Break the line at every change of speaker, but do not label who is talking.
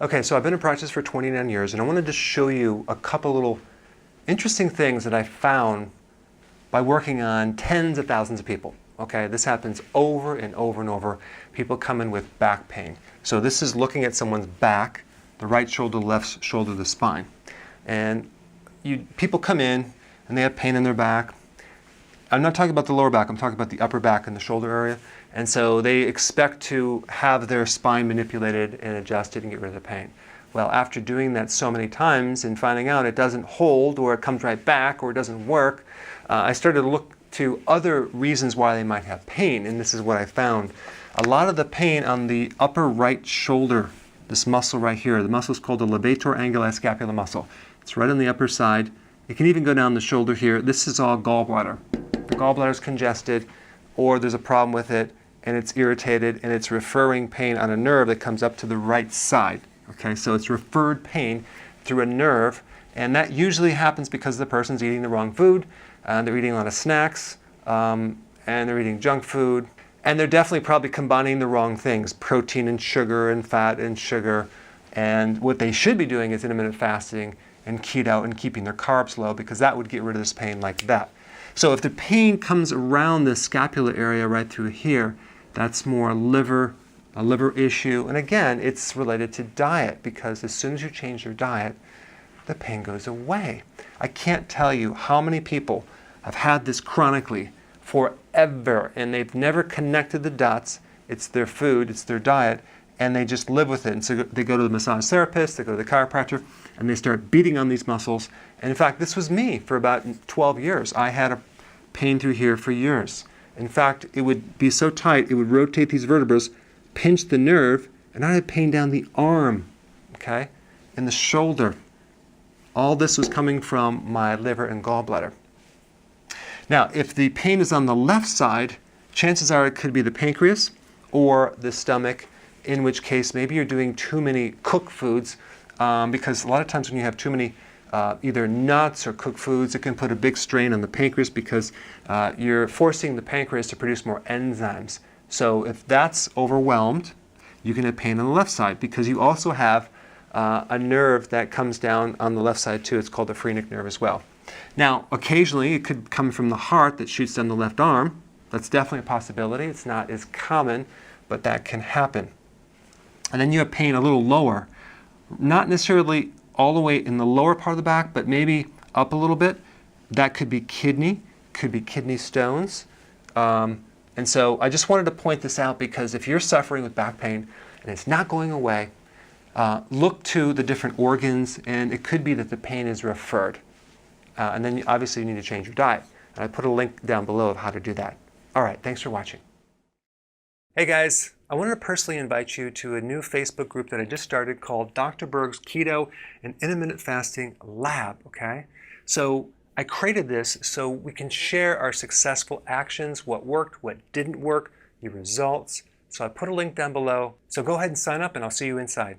Okay, so I've been in practice for 29 years, and I wanted to show you a couple little interesting things that I found by working on tens of thousands of people. Okay, this happens over and over and over. People come in with back pain. So this is looking at someone's back, the right shoulder, left shoulder, the spine. And people come in and they have pain in their back. I'm not talking about the lower back, I'm talking about the upper back and the shoulder area. And so they expect to have their spine manipulated and adjusted and get rid of the pain. Well, after doing that so many times and finding out it doesn't hold, or it comes right back, or it doesn't work, I started to look to other reasons why they might have pain, and this is what I found. A lot of the pain on the upper right shoulder, this muscle right here, the muscle is called the levator anguli scapula muscle. It's right on the upper side. It can even go down the shoulder here. This is all gallbladder. The gallbladder is congested, or there's a problem with it, and it's irritated, and it's referring pain on a nerve that comes up to the right side. Okay, so it's referred pain through a nerve, and that usually happens because the person's eating the wrong food, they're eating a lot of snacks, and they're eating junk food, and they're definitely probably combining the wrong things, protein and sugar and fat and sugar, and what they should be doing is intermittent fasting and keto and keeping their carbs low, because that would get rid of this pain like that. So if the pain comes around the scapula area right through here, that's more a liver issue. And again, it's related to diet, because as soon as you change your diet, the pain goes away. I can't tell you how many people have had this chronically forever, and they've never connected the dots. It's their food, it's their diet, and they just live with it. And so they go to the massage therapist, they go to the chiropractor, and they start beating on these muscles. And in fact, this was me for about 12 years. I had a pain through here for years. In fact, it would be so tight, it would rotate these vertebrae, pinch the nerve, and I had pain down the arm, okay, and the shoulder. All this was coming from my liver and gallbladder. Now, if the pain is on the left side, chances are it could be the pancreas or the stomach, in which case maybe you're doing too many cooked foods, because a lot of times when you have too many either nuts or cooked foods, it can put a big strain on the pancreas, because you're forcing the pancreas to produce more enzymes. So if that's overwhelmed, you can have pain on the left side, because you also have a nerve that comes down on the left side too. It's called the phrenic nerve as well. Now, occasionally it could come from the heart that shoots down the left arm. That's definitely a possibility. It's not as common, but that can happen. And then you have pain a little lower, not necessarily all the way in the lower part of the back, but maybe up a little bit. That could be kidney stones. And so I just wanted to point this out, because if you're suffering with back pain and it's not going away, look to the different organs, and it could be that the pain is referred. And then obviously you need to change your diet. And I put a link down below of how to do that. All right, thanks for watching. Hey guys, I wanted to personally invite you to a new Facebook group that I just started called Dr. Berg's Keto and Intermittent Fasting Lab, okay? So I created this so we can share our successful actions, what worked, what didn't work, your results. So I put a link down below. So go ahead and sign up, and I'll see you inside.